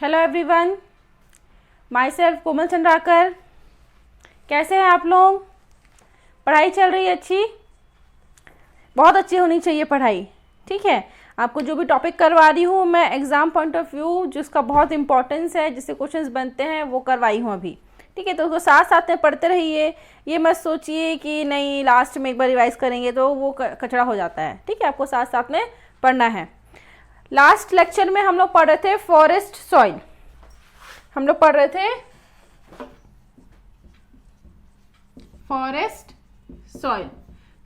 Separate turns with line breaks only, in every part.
Hello everyone, my self कोमल चंद्राकर। कैसे हैं आप लोग? पढ़ाई चल रही है अच्छी? बहुत अच्छी होनी चाहिए पढ़ाई, ठीक है। आपको जो भी टॉपिक करवा रही हूँ मैं एग्ज़ाम पॉइंट ऑफ व्यू जिसका बहुत इंपॉर्टेंस है, जिससे क्वेश्चंस बनते हैं, वो करवाई हूँ अभी, ठीक है। तो उसको साथ साथ में पढ़ते रहिए। ये मत सोचिए कि नहीं लास्ट में एक बार रिवाइज करेंगे तो वो कचरा हो जाता है, ठीक है। आपको साथ साथ में पढ़ना है। लास्ट लेक्चर में हम लोग पढ़ रहे थे फॉरेस्ट सॉइल। हम लोग पढ़ रहे थे फॉरेस्ट सॉइल।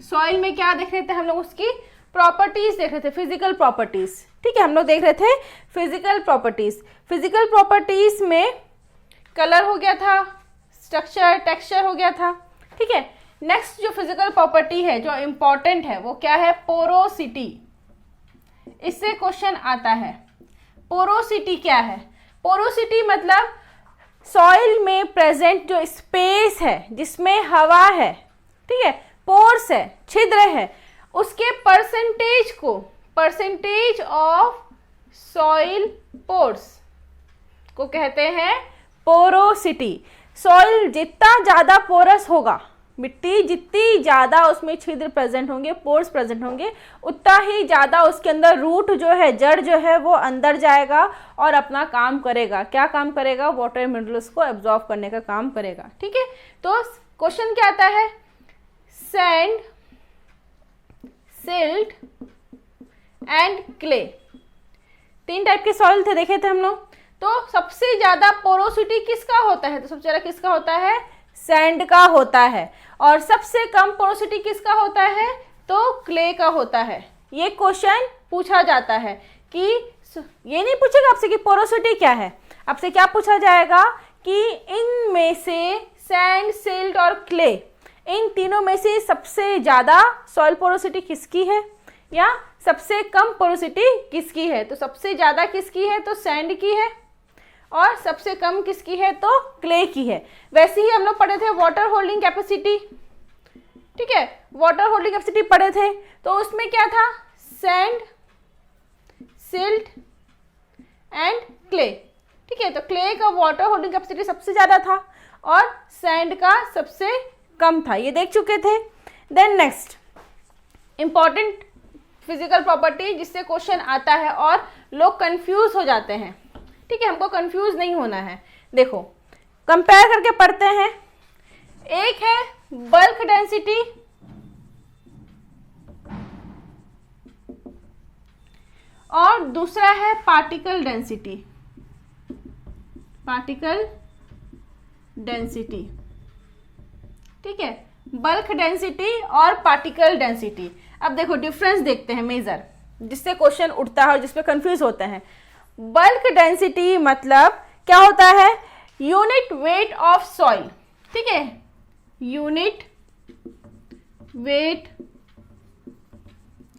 सॉइल में क्या देख रहे थे हम लोग? उसकी प्रॉपर्टीज देख रहे थे, फिजिकल प्रॉपर्टीज, ठीक है। हम लोग देख रहे थे फिजिकल प्रॉपर्टीज। फिजिकल प्रॉपर्टीज में कलर हो गया था, स्ट्रक्चर, टेक्सचर हो गया था, ठीक है। नेक्स्ट जो फिजिकल प्रॉपर्टी है जो इंपॉर्टेंट है वो क्या है? पोरोसिटी। इससे क्वेश्चन आता है, पोरोसिटी क्या है? पोरोसिटी मतलब सॉइल में प्रेजेंट जो स्पेस है जिसमें हवा है, ठीक है, पोर्स है, छिद्र है, उसके परसेंटेज को, परसेंटेज ऑफ सॉइल पोर्स को कहते हैं पोरोसिटी। सॉइल जितना ज्यादा पोरस होगा, मिट्टी जितनी ज़्यादा उसमें छिद्र प्रेजेंट होंगे, पोर्स प्रेजेंट होंगे, उतना ही ज़्यादा उसके अंदर रूट जो है, जड़ जो है वो अंदर जाएगा और अपना काम करेगा। क्या काम करेगा? वाटर मिनरल्स को एब्जॉर्ब करने का काम करेगा, ठीक है। तो क्वेश्चन क्या आता है? सैंड, सिल्ट एंड क्ले, तीन टाइप के सॉइल थे, देखे थे हम लोग। तो सबसे ज़्यादा पोरोसिटी किसका होता है? तो सबसे ज़्यादा किसका होता है? सैंड का होता है। और सबसे कम पोरोसिटी किसका होता है? तो क्ले का होता है। ये क्वेश्चन पूछा जाता है कि ये नहीं पूछेगा आपसे कि पोरोसिटी क्या है, आपसे क्या पूछा जाएगा कि इनमें से सैंड, सिल्ट और क्ले, इन तीनों में से सबसे ज़्यादा सॉइल पोरोसिटी किसकी है या सबसे कम पोरोसिटी किसकी है? तो सबसे ज़्यादा किसकी है? तो सैंड की है। और सबसे कम किसकी है? तो क्ले की है। वैसे ही हम लोग पढ़े थे वाटर होल्डिंग कैपेसिटी, ठीक है। वाटर होल्डिंग कैपेसिटी पढ़े थे तो उसमें क्या था? सैंड, सिल्ट एंड क्ले, ठीक है। तो क्ले का वाटर होल्डिंग कैपेसिटी सबसे ज्यादा था और सैंड का सबसे कम था, ये देख चुके थे। Then next important physical property जिससे क्वेश्चन आता है और लोग कंफ्यूज हो जाते हैं, ठीक है। हमको कंफ्यूज नहीं होना है। देखो कंपेयर करके पढ़ते हैं। एक है बल्क डेंसिटी और दूसरा है पार्टिकल डेंसिटी। पार्टिकल डेंसिटी, ठीक है। बल्क डेंसिटी और पार्टिकल डेंसिटी। अब देखो डिफरेंस देखते हैं, मेजर, जिससे क्वेश्चन उठता है और जिसपे कंफ्यूज होते हैं। बल्क डेंसिटी मतलब क्या होता है? यूनिट वेट ऑफ सॉइल, ठीक है। यूनिट वेट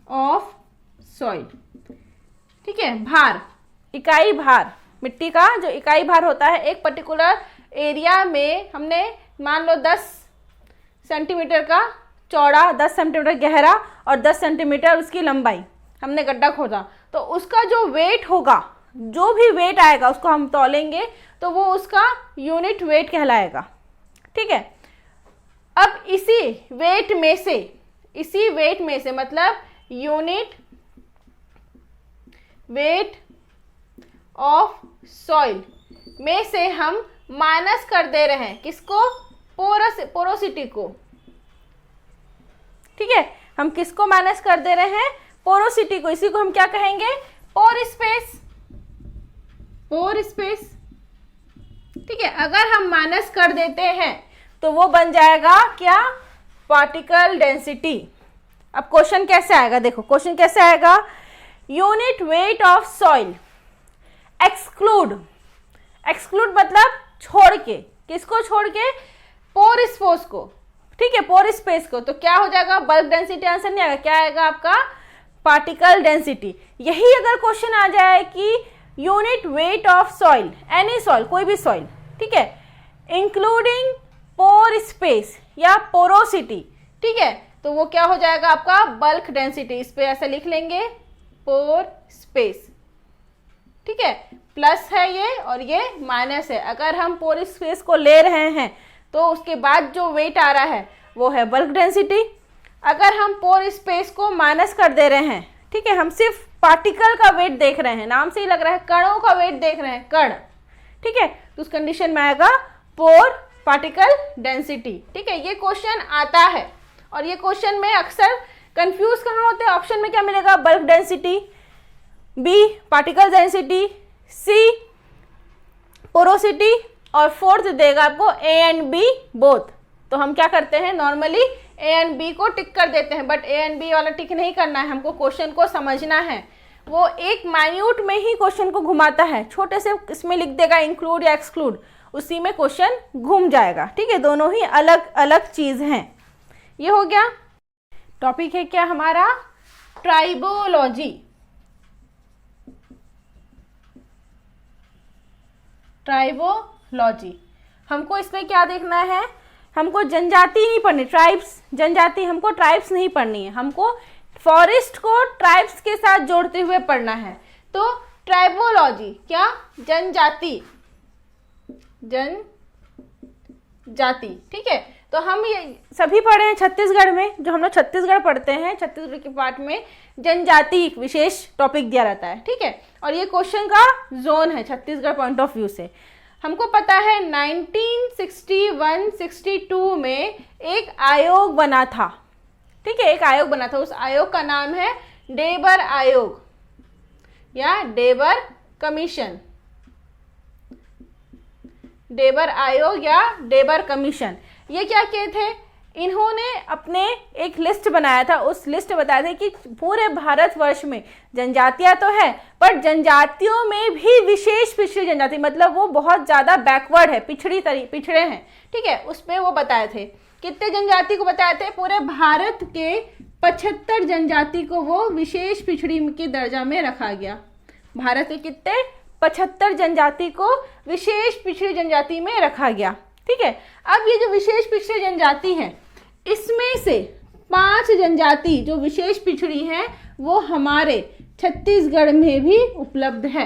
ऑफ सॉइल, ठीक है। भार, इकाई भार, मिट्टी का जो इकाई भार होता है एक पर्टिकुलर एरिया में, हमने मान लो 10 सेंटीमीटर का चौड़ा, 10 सेंटीमीटर गहरा और 10 सेंटीमीटर उसकी लंबाई हमने गड्ढा खोदा, तो उसका जो वेट होगा, जो भी वेट आएगा उसको हम तौलेंगे तो वो उसका यूनिट वेट कहलाएगा, ठीक है। अब इसी वेट में से मतलब यूनिट वेट ऑफ सॉइल में से हम माइनस कर दे रहे हैं किसको? पोरोसिटी को, ठीक है। हम किसको माइनस कर दे रहे हैं? पोरोसिटी को। इसी को हम क्या कहेंगे? पोर स्पेस। पोर स्पेस, ठीक है। अगर हम माइनस कर देते हैं तो वो बन जाएगा क्या? Particle density. अब क्वेश्चन कैसे आएगा? देखो क्वेश्चन कैसे आएगा? Unit weight of soil exclude, exclude मतलब छोड़ के, किसको छोड़ के? पोर स्पेस को, ठीक है, पोर स्पेस को। तो क्या हो जाएगा? बल्क डेंसिटी आंसर नहीं आएगा, क्या आएगा आपका? Particle density. यही अगर क्वेश्चन आ जाए कि unit weight of soil, any soil, कोई भी सॉइल, ठीक है, इंक्लूडिंग पोर स्पेस या पोरोसिटी, ठीक है, तो वो क्या हो जाएगा आपका? Bulk density. इस पे ऐसे लिख लेंगे पोर स्पेस, ठीक है। प्लस है ये और ये माइनस है। अगर हम पोर स्पेस को ले रहे हैं तो उसके बाद जो वेट आ रहा है वो है बल्क डेंसिटी। अगर हम पोर स्पेस को माइनस कर दे रहे हैं, ठीक है, हम सिर्फ पार्टिकल का वेट देख रहे हैं, नाम से ही लग रहा है कणों का वेट देख रहे हैं, कण, ठीक है, तो उस कंडीशन में आएगा पोर पार्टिकल डेंसिटी। ठीक है, ये क्वेश्चन आता है और ये क्वेश्चन में अक्सर कंफ्यूज कहाँ होते हैं। ऑप्शन में क्या मिलेगा, bulk density, B particle density, C porosity और फोर्थ देगा आपको ए एंड बी बोथ। तो हम क्या करते हैं, नॉर्मली ए एंड बी को टिक कर देते हैं, बट ए एंड बी वाला टिक नहीं करना है, हमको क्वेश्चन को समझना है। वो एक माइन्यूट में ही क्वेश्चन को घुमाता है, छोटे से इसमें लिख देगा इंक्लूड या एक्सक्लूड, उसी में क्वेश्चन घूम जाएगा। ठीक है, दोनों ही अलग अलग चीज हैं। ये हो गया। टॉपिक है क्या हमारा, ट्राइबोलॉजी। ट्राइबोलॉजी हमको इसमें क्या देखना है, हमको जनजाति नहीं पढ़नी, ट्राइब्स जनजाति, हमको ट्राइब्स नहीं पढ़नी है, हमको फॉरेस्ट को ट्राइब्स के साथ जोड़ते हुए पढ़ना है। तो ट्राइबोलॉजी क्या, जनजाति, जनजाति। ठीक है, तो हम ये सभी पढ़े हैं छत्तीसगढ़ में, जो हम लोग छत्तीसगढ़ पढ़ते हैं, छत्तीसगढ़ के पार्ट में जनजाति विशेष टॉपिक दिया रहता है। ठीक है, और ये क्वेश्चन का जोन है छत्तीसगढ़ पॉइंट ऑफ व्यू से। हमको पता है 1961-62 में एक आयोग बना था। ठीक है, एक आयोग बना था, उस आयोग का नाम है डेबर आयोग या डेबर कमीशन। डेबर आयोग या डेबर कमीशन, ये क्या किए थे, इन्होंने अपने एक लिस्ट बनाया था, उस लिस्ट बताया था कि पूरे भारतवर्ष में जनजातियां तो है, पर जनजातियों में भी विशेष पिछड़ी जनजाति, मतलब वो बहुत ज़्यादा बैकवर्ड है, पिछड़े हैं। ठीक है, उसमें वो बताए थे, कितने जनजाति को बताए थे, पूरे भारत के 75 जनजाति को वो विशेष पिछड़ी के दर्जा में रखा गया। भारत के कितने, 75 जनजाति को विशेष पिछड़ी जनजाति में रखा गया। ठीक है, अब ये जो विशेष पिछड़ी जनजाति है, इसमें से 5 जनजाति जो विशेष पिछड़ी हैं वो हमारे छत्तीसगढ़ में भी उपलब्ध है।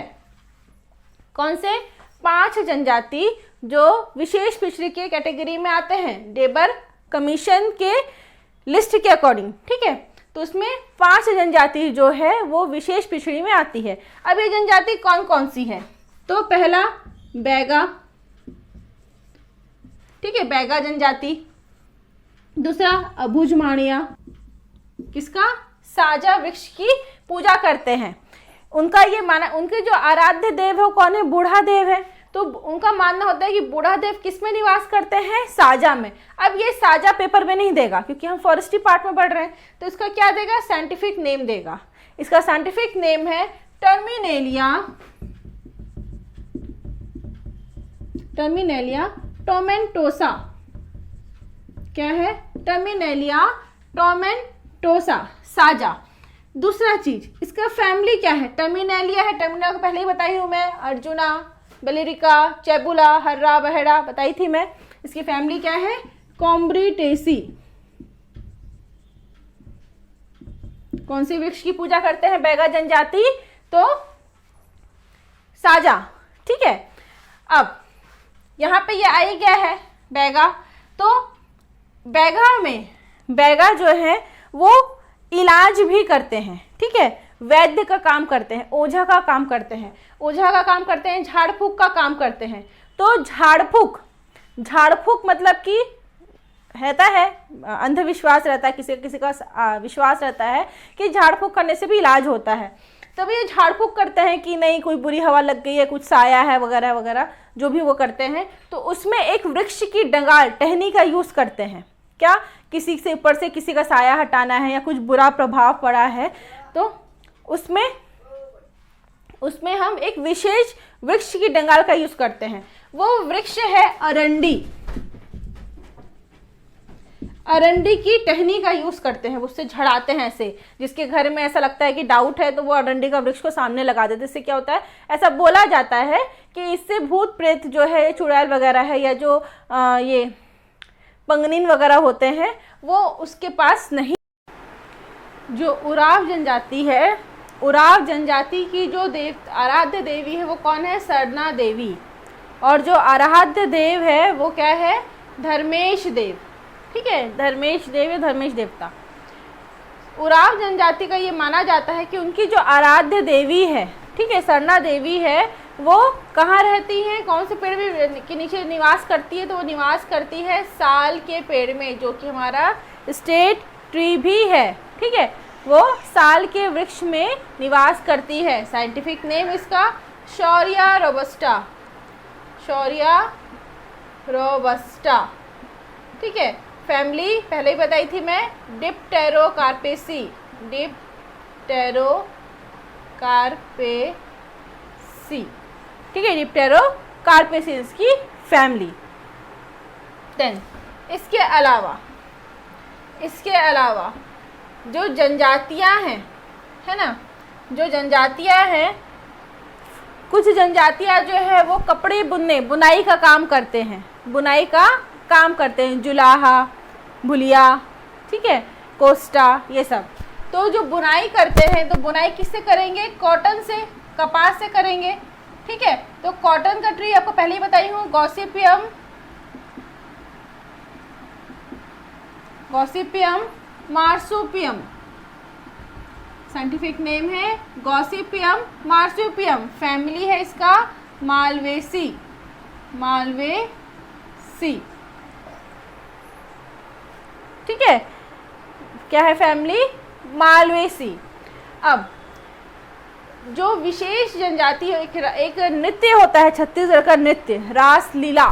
कौन से 5 जनजाति जो विशेष पिछड़ी के कैटेगरी में आते हैं डेबर कमीशन के लिस्ट के अकॉर्डिंग। ठीक है, तो उसमें 5 जनजाति जो है वो विशेष पिछड़ी में आती है। अब ये जनजाति कौन कौन सी है, तो पहला बैगा, ठीक है, बैगा जनजाति। दूसरा अबुझमाड़िया, किसका, साजा वृक्ष की पूजा करते हैं। उनका ये माना, उनके जो आराध्य देव है वो कौन है, बूढ़ा देव है, तो उनका मानना होता है कि बूढ़ा देव किस में निवास करते हैं, साजा में। अब ये साजा पेपर में नहीं देगा क्योंकि हम फॉरेस्ट्री पार्ट में पढ़ रहे हैं, तो इसका क्या देगा, साइंटिफिक नेम देगा। इसका साइंटिफिक नेम है टर्मिनेलिया, टर्मिनेलिया टोमेंटोसा। क्या है, टर्मिनेलिया टोमेंटोसा, साजा। दूसरा चीज, इसका फैमिली क्या है, टर्मिनेलिया है, टर्मिनेलिया को पहले ही बताई हूं मैं, अर्जुना, बेलिरिका, चेबुला, हर्रा, बहेड़ा बताई थी मैं। इसकी फैमिली क्या है, कॉम्ब्रिटेसी। कौन सी वृक्ष की पूजा करते हैं बैगा जनजाति, तो साजा। ठीक है, अब यहाँ पे ये आई गया है बैगा, तो बैगा में, बैगा जो है वो इलाज भी करते हैं। ठीक है, वैद्य का काम करते हैं, ओझा का काम करते हैं, ओझा का काम करते हैं, झाड़ फूक का काम करते हैं। तो झाड़ फूक मतलब कि रहता है, अंधविश्वास रहता है, किसी का विश्वास रहता है कि झाड़ फूक करने से भी इलाज होता है। तब ये झाड़ फूक करते हैं कि नहीं कोई बुरी हवा लग गई है, कुछ साया है वगैरह वगैरह, जो भी वो करते हैं, तो उसमें एक वृक्ष की डंगाल, टहनी का यूज करते हैं। क्या, किसी से ऊपर से किसी का साया हटाना है या कुछ बुरा प्रभाव पड़ा है, तो उसमें हम एक विशेष वृक्ष की डंगाल का यूज करते हैं। वो वृक्ष है अरंडी। अरंडी की टहनी का यूज करते हैं, उससे झड़ाते हैं ऐसे, जिसके घर में ऐसा लगता है कि डाउट है तो वो अरंडी का वृक्ष को सामने लगा देते हैं। इससे क्या होता है, ऐसा बोला जाता है कि इससे भूत प्रेत जो है, चुड़ैल वगैरह है, या जो ये पंगनीन वगैरह होते हैं वो उसके पास नहीं। जो उराव जनजाति है उराव जनजाति की जो आराध्य देवी है वो कौन है? सरना देवी। और जो आराध्य देव है वो क्या है? धर्मेश देव। ठीक है, धर्मेश देव या धर्मेश देवता। उराव जनजाति का ये माना जाता है कि उनकी जो आराध्य देवी है, ठीक है, सरना देवी है, वो कहाँ रहती हैं? कौन से पेड़ में के नीचे निवास करती है? तो वो निवास करती है साल के पेड़ में, जो कि हमारा स्टेट ट्री भी है। ठीक है, वो साल के वृक्ष में निवास करती है। साइंटिफिक नेम इसका शौर्या रोबस्टा, शौर्या रोबस्टा। ठीक है, फैमिली पहले ही बताई थी मैं, डिप्टेरोकार्पेसी, डिप्टेरोकार्पेसी। ठीक है, डिप्टेरोकार्पेसी इसकी फैमिली। देन इसके अलावा जो जनजातियां हैं, है ना, जो जनजातियां हैं, कुछ जनजातियां जो है वो कपड़े बुनाई का काम करते हैं, बुनाई का काम करते हैं। जुलाहा, भुलिया, ठीक है, कोस्टा, ये सब। तो जो बुनाई करते हैं, तो बुनाई किससे करेंगे? कॉटन से, कपास से करेंगे। ठीक है, तो कॉटन का ट्री आपको पहले ही बताई हूँ, Gossypium, Gossypium marsupium. Scientific name है गॉसिपियम मार्सुपियम। फैमिली है इसका मालवेसी, मालवेसी। ठीक है, क्या है फैमिली? मालवेसी। अब जो विशेष जनजाति, एक नृत्य होता है छत्तीसगढ़ का नृत्य, रासलीला।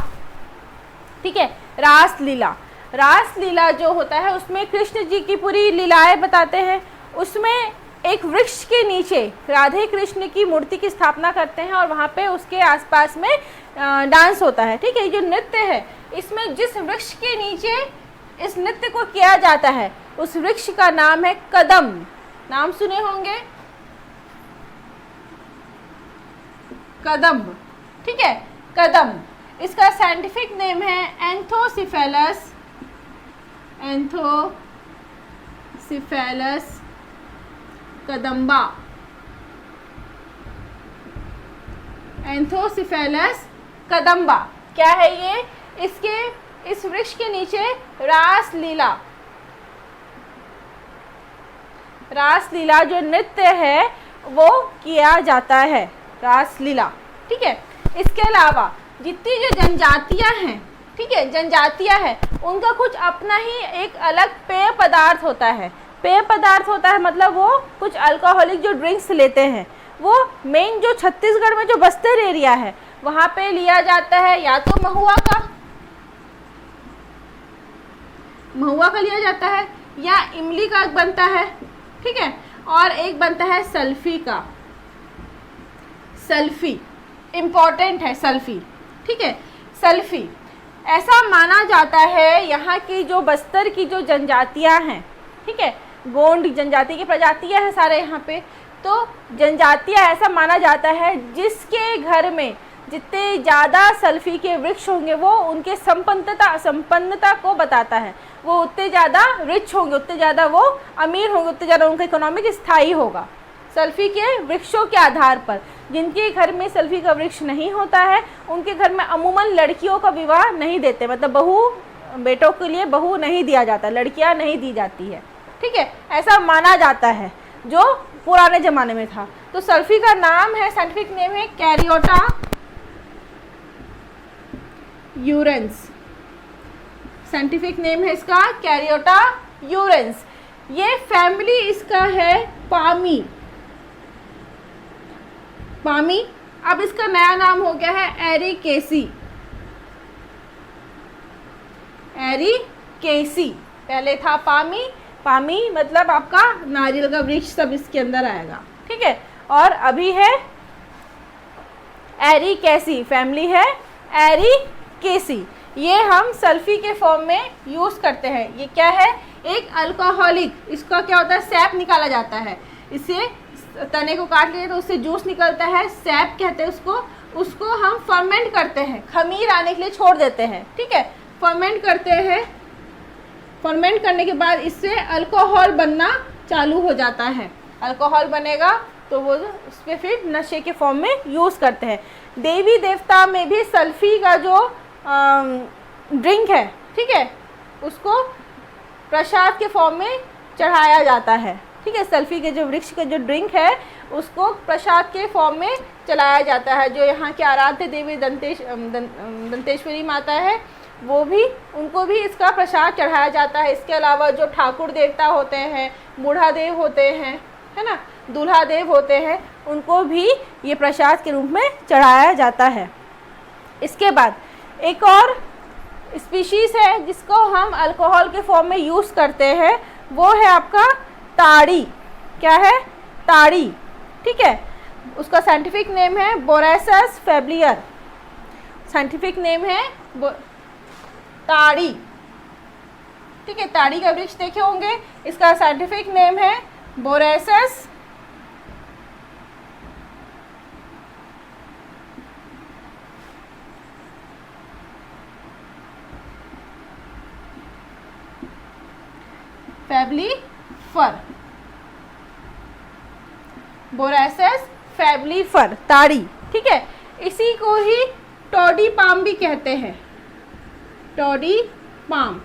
ठीक है, रासलीला, रासलीला जो होता है उसमें कृष्ण जी की पूरी लीलाएं बताते हैं। उसमें एक वृक्ष के नीचे राधे कृष्ण की मूर्ति की स्थापना करते हैं और वहाँ पे उसके आसपास में डांस होता है। ठीक है, ये जो नृत्य है, इसमें जिस वृक्ष के नीचे इस नृत्य को किया जाता है उस वृक्ष का नाम है कदम। नाम सुने होंगे, कदम। ठीक है, कदम। इसका साइंटिफिक नेम है एंथोसिफेलस, एंथोसिफेलस कदम्बा, एंथोसिफेलस कदम्बा। क्या है ये? इस वृक्ष के नीचे रासलीला जो नृत्य है वो किया जाता है, रासलीला। ठीक है, इसके अलावा जितनी जो जनजातियां हैं, ठीक है, जनजातियां हैं, उनका कुछ अपना ही एक अलग पेय पदार्थ होता है। पेय पदार्थ होता है मतलब वो कुछ अल्कोहलिक जो ड्रिंक्स लेते हैं, वो मेन जो छत्तीसगढ़ में जो बस्तर एरिया है वहाँ पे लिया जाता है। या तो महुआ का लिया जाता है, या इमली का बनता है। ठीक है, और एक बनता है सल्फी का। सल्फी इम्पॉर्टेंट है, सल्फी। ठीक है, सल्फी। ऐसा माना जाता है यहाँ की जो बस्तर की जो जनजातियाँ हैं, ठीक है, गोंड जनजाति की प्रजातियाँ हैं सारे यहाँ पे। तो जनजातियाँ ऐसा माना जाता है जिसके घर में जितने ज़्यादा सल्फी के वृक्ष होंगे वो उनके संपन्नता को बताता है। वो उतने ज़्यादा रिच होंगे, उतने ज़्यादा वो अमीर होंगे, उतने ज़्यादा उनका इकोनॉमिक स्थायी होगा सल्फी के वृक्षों के आधार पर। जिनके घर में सल्फी का वृक्ष नहीं होता है उनके घर में अमूमन लड़कियों का विवाह नहीं देते, मतलब बेटों के लिए बहू नहीं दिया जाता, लड़कियां नहीं दी जाती है। ठीक है, ऐसा माना जाता है जो पुराने ज़माने में था। तो सल्फी का नाम है, साइंटिफिक नेम है कैरियोटा यूरेंस। साइंटिफिक नेम है इसका कैरियोटा यूरेंस। ये फैमिली इसका है पामी। पामी, अब इसका नया नाम हो गया है एरिकेसी। एरिकेसी, पहले था पामी। पामी मतलब आपका नारियल का वृक्ष सब इसके अंदर आएगा। ठीक है, और अभी है एरिकेसी, फैमिली है एरिकेसी। ये हम सल्फी के फॉर्म में यूज़ करते हैं। ये क्या है? एक अल्कोहलिक, इसका क्या होता है? सैप निकाला जाता है। इसे तने को काट लिए तो उससे जूस निकलता है, सैप कहते हैं उसको हम फर्मेंट करते हैं, खमीर आने के लिए छोड़ देते हैं। ठीक है, फर्मेंट करते हैं। फर्मेंट करने के बाद इससे अल्कोहल बनना चालू हो जाता है। अल्कोहल बनेगा तो वो उस पर फिर नशे के फॉर्म में यूज़ करते हैं। देवी देवता में भी सल्फी का जो ड्रिंक है, ठीक है, उसको प्रसाद के फॉर्म में चढ़ाया जाता है, ठीक है। सल्फी के जो वृक्ष का जो ड्रिंक है उसको प्रसाद के फॉर्म में चलाया जाता है। जो यहाँ के आराध्य देवी दंतेश्वरी माता है, वो भी, उनको भी इसका प्रसाद चढ़ाया जाता है। इसके अलावा जो ठाकुर देवता होते हैं, बूढ़ा देव होते हैं, है ना, दूल्हा देव होते हैं, उनको भी ये प्रसाद के रूप में चढ़ाया जाता है। इसके बाद एक और स्पीशीज़ है जिसको हम अल्कोहल के फॉर्म में यूज़ करते हैं, वो है आपका ताड़ी। क्या है? ताड़ी, ठीक है। उसका साइंटिफिक नेम है बोरैसस फैब्लियर। साइंटिफिक नेम है ताड़ी, ठीक है। ताड़ी का वृक्ष देखे होंगे, इसका साइंटिफिक नेम है बोरैसस फैब्लिफर। बोरैसस फैब्लिफर, ताड़ी, ठीक है। इसी को ही टॉडी पाम भी कहते हैं। टॉडी पाम,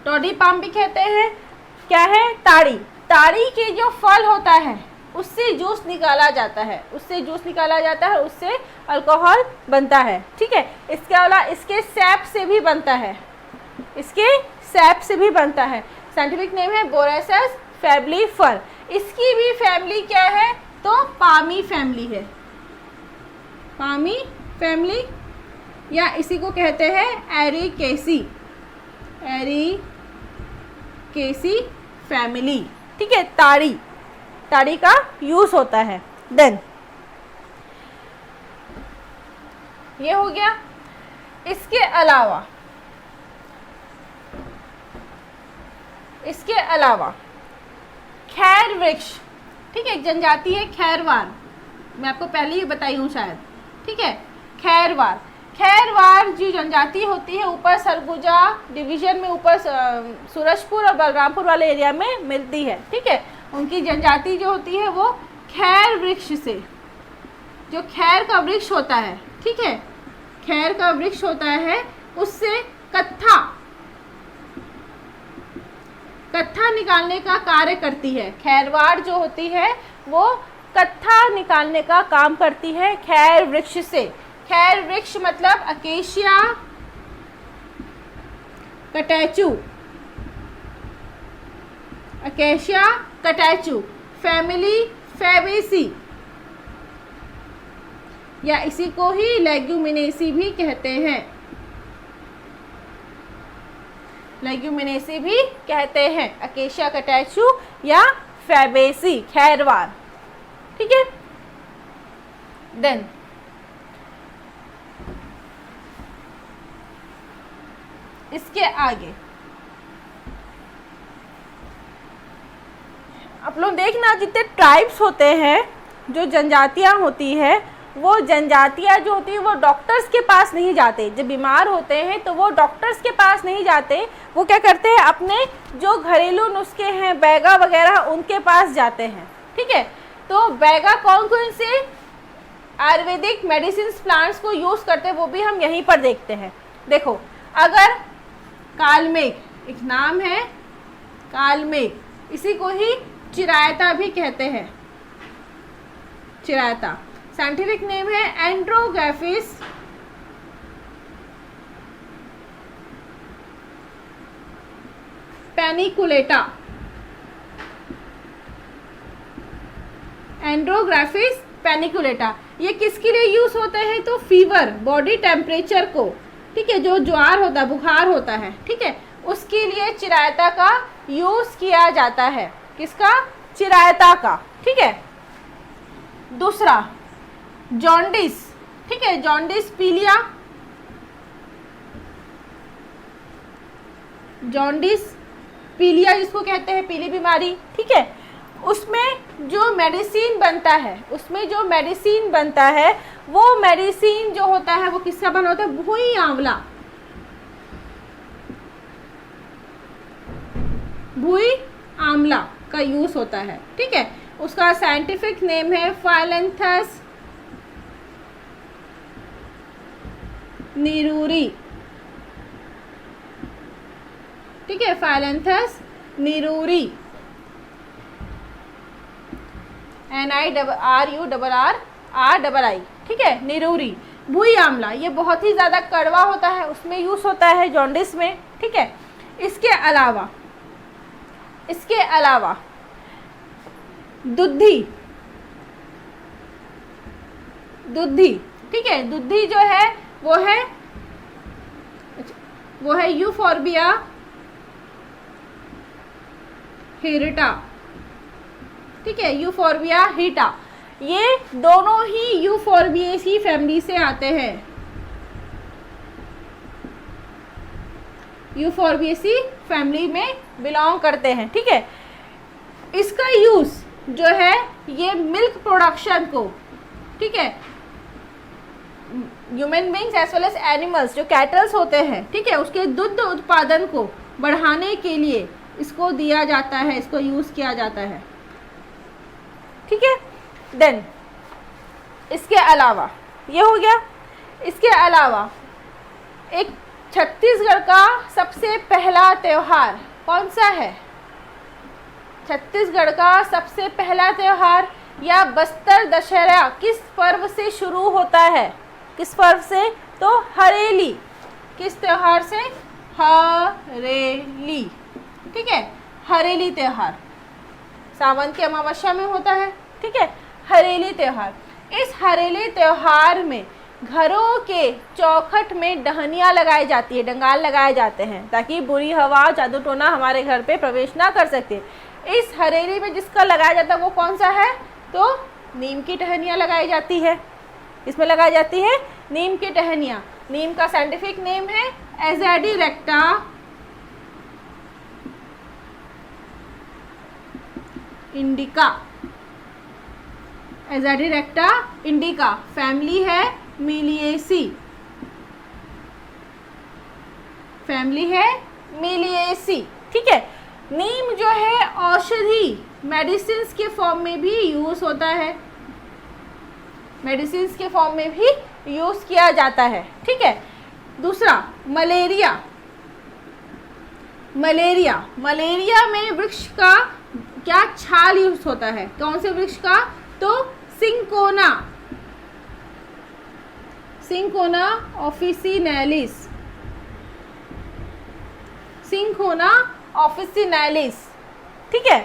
टॉडी पाम भी कहते हैं। क्या है? ताड़ी। ताड़ी के जो फल होता है उससे जूस निकाला जाता है, उससे जूस निकाला जाता है, उससे अल्कोहल बनता है, ठीक है। इसके अलावा इसके सैप से भी बनता है, इसके सैप से भी बनता है। साइंटिफिक नेम है बोरैसस फैब्लिफर। इसकी भी फैमिली क्या है? तो पामी फैमिली है। पामी फैमिली, या इसी को कहते हैं एरिकेसी, एरिकेसी फैमिली, ठीक है। ताड़ी, ताड़ी का यूज होता है। देन ये हो गया। इसके अलावा खैर वृक्ष, ठीक है, एक जनजाति है खैरवार। मैं आपको पहले ही बताई हूँ शायद, ठीक है। खैरवार, खैरवार जो जनजाति होती है ऊपर सरगुजा डिवीजन में, ऊपर सूरजपुर और बलरामपुर वाले एरिया में मिलती है, ठीक है। उनकी जनजाति जो होती है वो खैर वृक्ष से, जो खैर का वृक्ष होता है, ठीक है, खैर का वृक्ष होता है, उससे कत्था निकालने का कार्य करती है। खैरवार जो होती है वो कत्था निकालने का काम करती है खैर वृक्ष से। खैर वृक्ष मतलब अकेशिया कटैचू, अकेशिया कटैचू, फैमिली फैबेसी, या इसी को ही लेग्यूमिनेसी भी कहते हैं। लेग्यूमिनेसी भी कहते हैं, अकेशिया कटैचू या फैबेसी, खैरवार, ठीक है। देन इसके आगे आप लोग देखना, जितने ट्राइब्स होते हैं, जो जनजातियां होती है, वो जनजातियां जो होती है वो डॉक्टर्स के पास नहीं जाते। जब बीमार होते हैं तो वो डॉक्टर्स के पास नहीं जाते, वो क्या करते हैं, अपने जो घरेलू नुस्खे हैं, बैगा वगैरह, उनके पास जाते हैं, ठीक है। तो बैगा कौन कौन से आयुर्वेदिक मेडिसिन प्लांट्स को यूज़ करते हैं वो भी हम यहीं पर देखते हैं। देखो, अगर कालमेघ, एक नाम है कालमेघ, इसी को ही चिरायता भी कहते हैं, चिरायता। साइंटिफिक नेम है एंड्रोग्राफिस पैनिकुलेटा, एंड्रोग्राफिस पैनिकुलेटा। ये किसके लिए यूज होते हैं? तो फीवर, बॉडी टेम्परेचर को, ठीक है, जो ज्वार होता है, बुखार होता है, ठीक है, उसके लिए चिरायता का यूज किया जाता है। किसका? चिरायता का, ठीक है। दूसरा जॉन्डिस, ठीक है, जॉन्डिस पीलिया, जॉन्डिस पीलिया जिसको कहते हैं, पीली बीमारी, ठीक है। उसमें जो मेडिसिन बनता है, उसमें जो मेडिसिन बनता है, वो मेडिसिन जो होता है वो किसका बना होता है? भुई आंवला, भुई आंवला का यूज होता है, ठीक है। उसका साइंटिफिक नेम है फाइलेंथस निरूरी। ठीक है, फाइलेंथस निरूरी, NIRURRI। ठीक है, निरूरी। भूई आंवला, ये बहुत ही ज़्यादा कड़वा होता है, उसमें यूज़ होता है जॉन्डिस में। ठीक है, इसके अलावा दुधी। ठीक है, दुधी जो है वो है यूफोर्बिया हिरटा। ठीक है, यूफोर्बिया हिरटा, ये दोनों ही यूफोर्बिएसी फैमिली से आते हैं, यूफोर्बिएसी फैमिली में बिलोंग करते हैं। ठीक है, इसका यूज जो है ये मिल्क प्रोडक्शन को, ठीक है, human beings as well as animals जो कैटल्स होते हैं, ठीक है, उसके दुग्ध उत्पादन को बढ़ाने के लिए इसको दिया जाता है, इसको यूज किया जाता है। ठीक है, देन इसके अलावा ये हो गया। इसके अलावा एक छत्तीसगढ़ का सबसे पहला त्यौहार कौन सा है? छत्तीसगढ़ का सबसे पहला त्यौहार या बस्तर दशहरा किस पर्व से शुरू होता है? किस पर्व से? तो हरेली। किस त्यौहार से? हरेली। ठीक है, हरेली त्यौहार सावन की अमावस्या में होता है। ठीक है, हरेली त्यौहार। इस हरेली त्यौहार में घरों के चौखट में डहनियाँ लगाई जाती है, डंगाल लगाए जाते हैं, ताकि बुरी हवा जादू टोना हमारे घर पे प्रवेश ना कर सके। इस हरेली में जिसका लगाया जाता है वो कौन सा है? तो नीम की टहनियाँ लगाई जाती है। इसमें लगाई जाती है नीम की टहनियाँ। नीम का साइंटिफिक नेम है एज़ेडिरेक्टा इंडिका। एज़ेडिरेक्टा इंडिका, फैमिली है मिलिएसी। फैमिली है मिलिएसी। ठीक है, नीम जो है औषधि मेडिसिन के फॉर्म में भी यूज होता है, मेडिसिन के फॉर्म में भी यूज किया जाता है। ठीक है, दूसरा मलेरिया। मलेरिया, मलेरिया में वृक्ष का क्या छाल यूज होता है? कौन से वृक्ष का? तो cinchona, cinchona officinalis. Cinchona officinalis. ठीक है,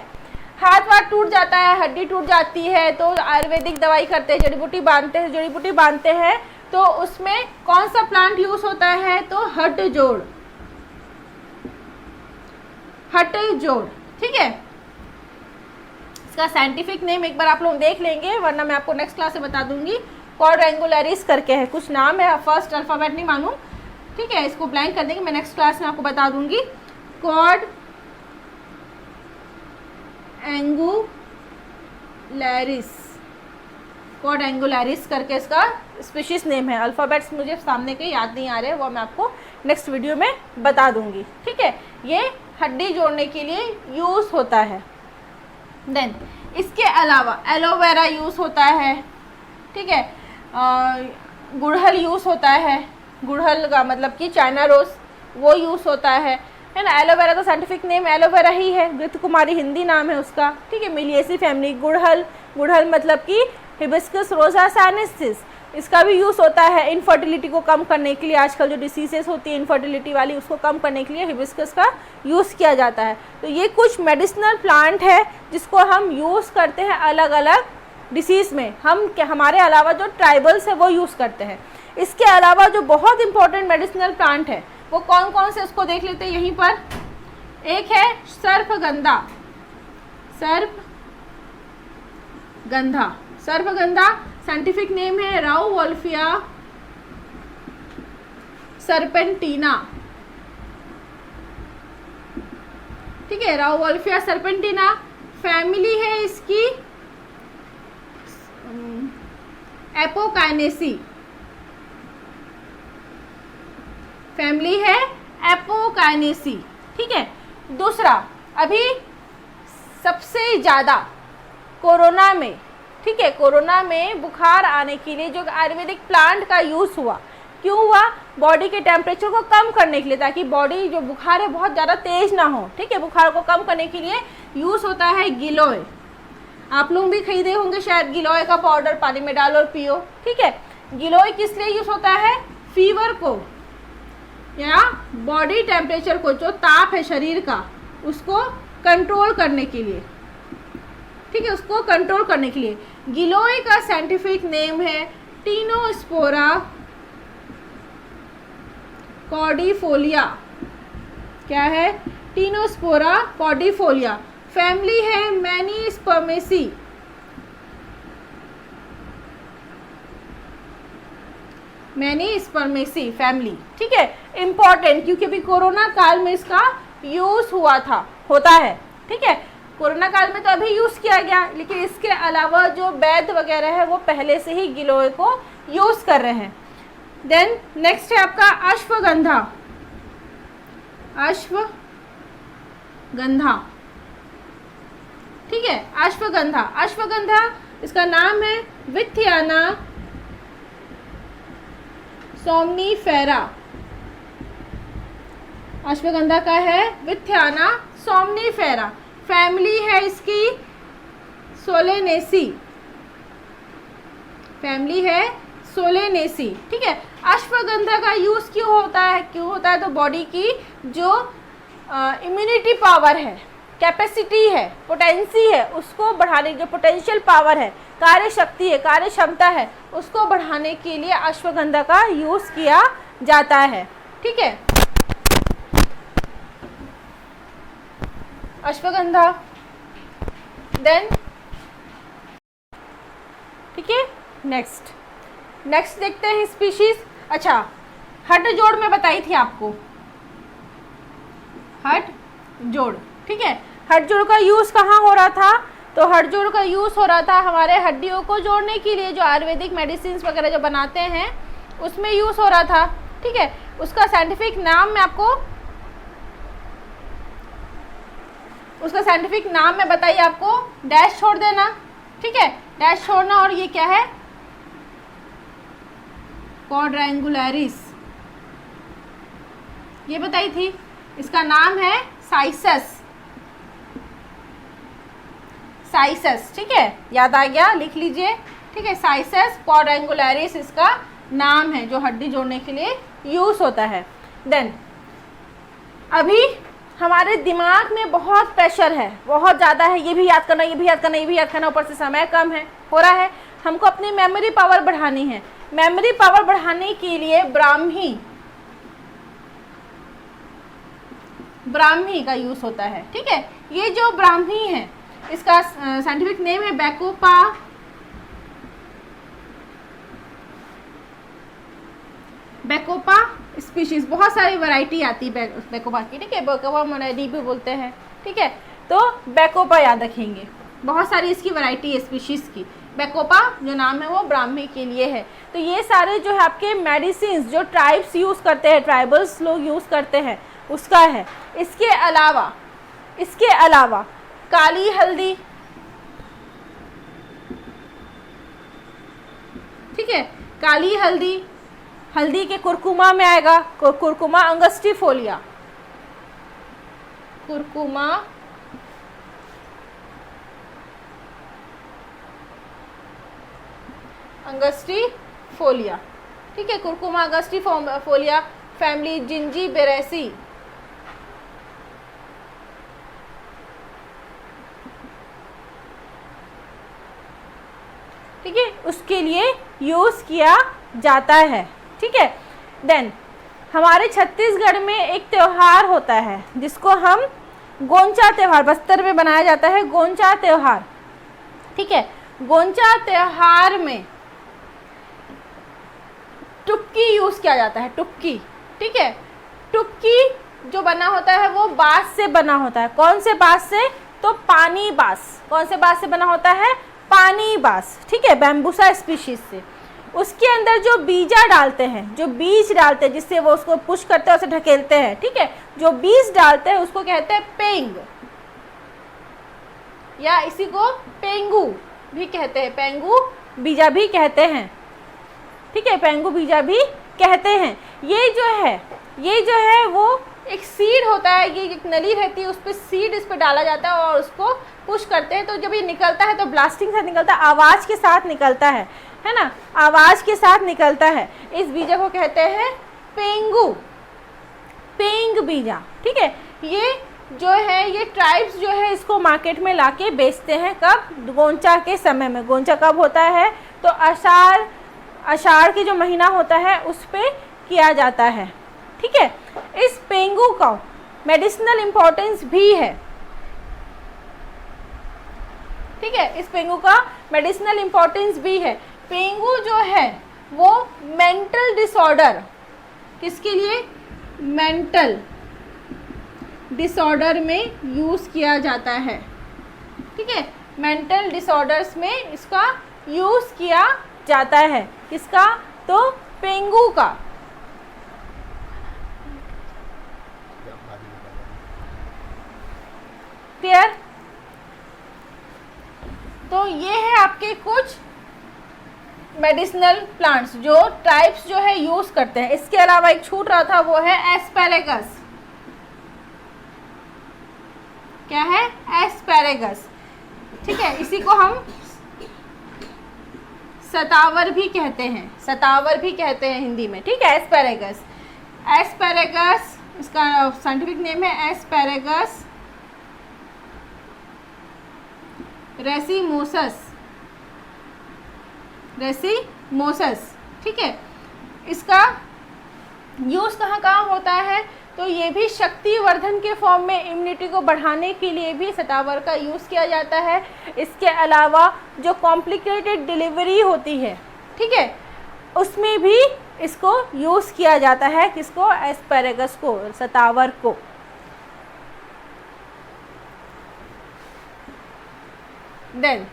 हाथ वाथ टूट जाता है, हड्डी टूट जाती है, तो आयुर्वेदिक दवाई करते हैं, जड़ी बूटी बांधते हैं, तो उसमें कौन सा प्लांट यूज होता है? तो हट जोड़। हट जोड़। ठीक है, इसका साइंटिफिक नेम एक बार आप लोग देख लेंगे, वरना मैं आपको नेक्स्ट क्लास से बता दूंगी। क्वाड्रेंगुलरिस करके है, कुछ नाम है, फर्स्ट अल्फाबेट नहीं मालूम। ठीक है, इसको ब्लैंक कर देंगे, मैं नेक्स्ट क्लास में आपको बता दूंगी। क्वाड एंगुलरिस, क्वाड एंगुलरिस करके इसका स्पीशीज नेम है। अल्फ़ाबेट्स मुझे सामने के याद नहीं आ रहे, वो मैं आपको नेक्स्ट वीडियो में बता दूंगी। ठीक है, ये हड्डी जोड़ने के लिए यूज़ होता है। देन इसके अलावा एलोवेरा यूज़ होता है। ठीक है, गुड़हल यूज़ होता है, गुड़हल का मतलब कि चाइना रोज, वो यूज़ होता है ना। एलोवेरा तो साइंटिफिक नेम एलोवेरा ही है, घृत कुमारी हिंदी नाम है उसका। ठीक है, मिलिएसी फैमिली। गुड़हल, गुड़हल मतलब कि हिबिस्कस रोजा साइनेसिस, इसका भी यूज़ होता है इनफर्टिलिटी को कम करने के लिए। आजकल जो डिसीजेस होती है इनफर्टिलिटी वाली, उसको कम करने के लिए हिबिस्कस का यूज़ किया जाता है। तो ये कुछ मेडिसिनल प्लांट है जिसको हम यूज़ करते हैं अलग अलग डिसीज़ में। हमारे अलावा जो ट्राइबल्स है वो यूज़ करते हैं। इसके अलावा जो बहुत इंपॉर्टेंट मेडिसिनल प्लांट है वो कौन कौन से, उसको देख लेते हैं यहीं पर। एक है सर्पगंधा। सर्पगंधा, सर्पगंधा साइंटिफिक नेम है राउवोल्फिया सर्पेंटिना। ठीक है, राउवोल्फिया सर्पेंटिना। फैमिली है इसकी एपोकाइनेसी। फैमिली है एपोकाइनेसी। ठीक है, दूसरा अभी सबसे ज़्यादा कोरोना में, ठीक है, कोरोना में बुखार आने के लिए जो आयुर्वेदिक प्लांट का यूज़ हुआ, क्यों हुआ? बॉडी के टेम्परेचर को कम करने के लिए, ताकि बॉडी जो बुखार है बहुत ज़्यादा तेज ना हो, ठीक है, बुखार को कम करने के लिए यूज़ होता है गिलोय। आप लोग भी खरीदे होंगे शायद गिलोय का पाउडर, पानी में डालो और पियो, ठीक है। गिलोय किस लिए यूज़ होता है? फीवर को या बॉडी टेम्परेचर को, जो ताप है शरीर का, उसको कंट्रोल करने के लिए, ठीक है, उसको कंट्रोल करने के लिए। गिलोय का साइंटिफिक नेम है टीनोस्पोरा कॉर्डिफोलिया। क्या है? Tinospora cordifolia. फैमिली है मैनीस्पर्मेसी। मैनीस्पर्मेसी फैमिली, ठीक है, इंपॉर्टेंट, क्योंकि अभी कोरोना काल में इसका यूज हुआ था, होता है, ठीक है, कोरोना काल में तो अभी यूज किया गया, लेकिन इसके अलावा जो वैद्य वगैरह है वो पहले से ही गिलोय को यूज कर रहे हैं। देन नेक्स्ट है आपका अश्वगंधा। अश्वगंधा, ठीक है, अश्वगंधा। अश्वगंधा इसका नाम है विथियाना सोमनीफेरा। अश्वगंधा का है विथियाना सोमनीफेरा। फैमिली है इसकी सोलेनेसी। फैमिली है सोलेनेसी, ठीक है। अश्वगंधा का यूज क्यों होता है? तो बॉडी की जो इम्यूनिटी पावर है, कैपेसिटी है, पोटेंसी है, उसको बढ़ाने, जो पोटेंशियल पावर है, कार्य शक्ति है, कार्य क्षमता है, उसको बढ़ाने के लिए अश्वगंधा का यूज किया जाता है, ठीक है। अश्वगंधा, देन ठीक है, नेक्स्ट देखते हैं स्पीशीज। अच्छा, हटजोड़ में बताई थी आपको, हटजोड़, ठीक है। हटजोड़ का यूज कहाँ हो रहा था? तो हटजोड़ का यूज हो रहा था हमारे हड्डियों को जोड़ने के लिए, जो आयुर्वेदिक मेडिसिन वगैरह जो बनाते हैं उसमें यूज हो रहा था, ठीक है। उसका साइंटिफिक नाम मैं आपको, उसका साइंटिफिक नाम मैं बताइए आपको, डैश छोड़ देना, ठीक है, डैश छोड़ना। और ये क्या है? क्वाड्रेंगुलरिस, ये बताई थी। इसका नाम है साइसस, साइसस, ठीक है, याद आ गया, लिख लीजिए, ठीक है। साइसस क्वाड्रेंगुलरिस इसका नाम है, जो हड्डी जोड़ने के लिए यूज होता है। देन अभी हमारे दिमाग में बहुत प्रेशर है, बहुत ज़्यादा है, ये भी याद करना, ये भी याद करना, ये भी याद करना, ऊपर से समय कम है, हो रहा है। हमको अपनी मेमोरी पावर बढ़ानी है। मेमोरी पावर बढ़ाने के लिए ब्राह्मी का यूज होता है, ठीक है। ये जो ब्राह्मी है, इसका साइंटिफिक नेम है बैकोपा स्पीशीज। बहुत सारी वैरायटी आती है बैकोपा की, ठीक है, बैकोपा मोनेडी भी बोलते हैं, ठीक है। तो बैकोपा याद रखेंगे, बहुत सारी इसकी वैरायटी है स्पीशीज की। बैकोपा जो नाम है वो ब्राह्मी के लिए है। तो ये सारे जो है आपके मेडिसिन जो ट्राइब्स यूज़ करते हैं, ट्राइबल्स लोग यूज़ करते हैं, उसका है। इसके अलावा काली हल्दी, ठीक है, काली हल्दी, हल्दी के कुरकुमा में आएगा, कुरकुमा अंगस्टिफोलिया, कुरकुमा अंगस्टिफोलिया, ठीक है, कुरकुमा अंगस्टिफोलिया। फैमिली जिंजीबेरेसी, ठीक है, उसके लिए यूज किया जाता है, ठीक है। देन हमारे छत्तीसगढ़ में एक त्योहार होता है जिसको हम गोंचा त्योहार, बस्तर में बनाया जाता है गोंचा त्योहार, ठीक है। गोंचा त्योहार में टुक्की यूज किया जाता है, टुक्की, ठीक है। टुक्की जो बना होता है वो बांस से बना होता है। कौन से बांस से? तो पानी बांस। कौन से बांस से बना होता है? पानी बांस, ठीक है, बैम्बूसा स्पीशीज से। उसके अंदर जो बीजा डालते हैं, जो बीज डालते हैं, जिससे वो उसको पुश करते हैं, उसे ढकेलते हैं, ठीक है, जो बीज डालते हैं उसको कहते हैं पेंग, या इसी को पेंगू भी कहते हैं, पेंगू बीजा भी कहते हैं, ठीक है, पेंगू बीजा भी कहते हैं। ये जो है वो एक सीड होता है, ये एक नली रहती है, उस पर सीड इस पर डाला जाता है और उसको पुश करते हैं, तो जब ये निकलता है तो ब्लास्टिंग से निकलता है, आवाज़ के साथ निकलता है ना, आवाज़ के साथ निकलता है। इस बीजा को कहते हैं पेंगू, पेंग बीजा, ठीक है। ये जो है ये ट्राइब्स जो है इसको मार्केट में लाके बेचते हैं, कब? गोंचा के समय में। गोंचा कब होता है? तो आषाढ़ के जो महीना होता है उस पे किया जाता है, ठीक है। इस पेंगू का मेडिसिनल इम्पोर्टेंस भी है, ठीक है, इस पेंगू का मेडिसिनल इम्पोर्टेंस भी है। पेंगू जो है वो मेंटल डिसऑर्डर, किसके लिए? मेंटल डिसऑर्डर में यूज़ किया जाता है, ठीक है, मेंटल डिसऑर्डर्स में इसका यूज़ किया जाता है। किसका? तो पेंगू का। क्लियर? तो ये है आपके कुछ मेडिसिनल प्लांट्स जो ट्राइब्स जो है यूज़ करते हैं। इसके अलावा एक छूट रहा था, वो है एस्पेरेगस। क्या है? एस्पेरेगस, ठीक है, इसी को हम सतावर भी कहते हैं, सतावर भी कहते हैं हिंदी में, ठीक है, एस्पेरेगस। एस्पेरेगस इसका साइंटिफिक नेम है एस्पेरेगस रेसिमोसस, रेसिमोसस, ठीक है। इसका यूज़ कहाँ कहाँ होता है? तो ये भी शक्तिवर्धन के फॉर्म में, इम्यूनिटी को बढ़ाने के लिए भी सतावर का यूज़ किया जाता है। इसके अलावा जो कॉम्प्लिकेटेड डिलीवरी होती है, ठीक है, उसमें भी इसको यूज़ किया जाता है। किसको? एस्पेरेगस को, सतावर को। देन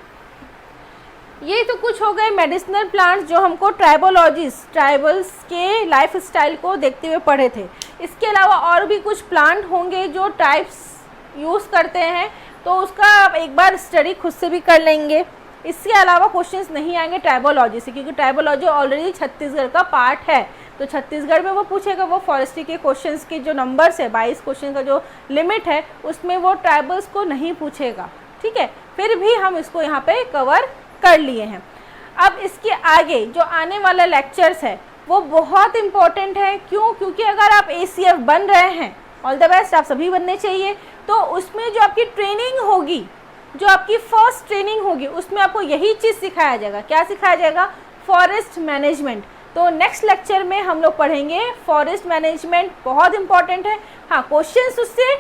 ये तो कुछ हो गए मेडिसिनल प्लांट्स जो हमको ट्राइबल्स के लाइफ स्टाइल को देखते हुए पढ़े थे। इसके अलावा और भी कुछ प्लांट होंगे जो ट्राइब्स यूज़ करते हैं, तो उसका आप एक बार स्टडी खुद से भी कर लेंगे। इसके अलावा क्वेश्चंस नहीं आएंगे ट्राइबोलॉजी से, क्योंकि ट्राइबोलॉजी ऑलरेडी छत्तीसगढ़ का पार्ट है, तो छत्तीसगढ़ में वो पूछेगा, वो फॉरेस्ट्री के क्वेश्चंस के जो नंबर्स है 22 क्वेश्चन का जो लिमिट है उसमें वो ट्राइबल्स को नहीं पूछेगा, ठीक है। फिर भी हम इसको यहाँ पे कवर कर लिए हैं। अब इसके आगे जो आने वाला लेक्चर्स है वो बहुत इम्पोर्टेंट है। क्यों? क्योंकि अगर आप ACF बन रहे हैं, ऑल द बेस्ट, आप सभी बनने चाहिए, तो उसमें जो आपकी ट्रेनिंग होगी, जो आपकी फर्स्ट ट्रेनिंग होगी, उसमें आपको यही चीज़ सिखाया जाएगा। क्या सिखाया जाएगा? Forest management. तो नेक्स्ट लेक्चर में हम लोग पढ़ेंगे फॉरेस्ट मैनेजमेंट, बहुत इंपॉर्टेंट है। हाँ, क्वेश्चंस उससे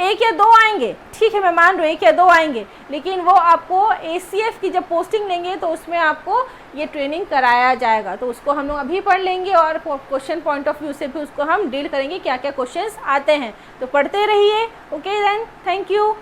1 या 2 आएंगे, ठीक है, मैं मान रही हूँ 1 या 2 आएंगे, लेकिन वो आपको ACF की जब पोस्टिंग लेंगे तो उसमें आपको ये ट्रेनिंग कराया जाएगा, तो उसको हम लोग अभी पढ़ लेंगे और क्वेश्चन पॉइंट ऑफ व्यू से भी उसको हम डील करेंगे, क्या क्या क्वेश्चंस आते हैं। तो पढ़ते रहिए। Okay then, thank you.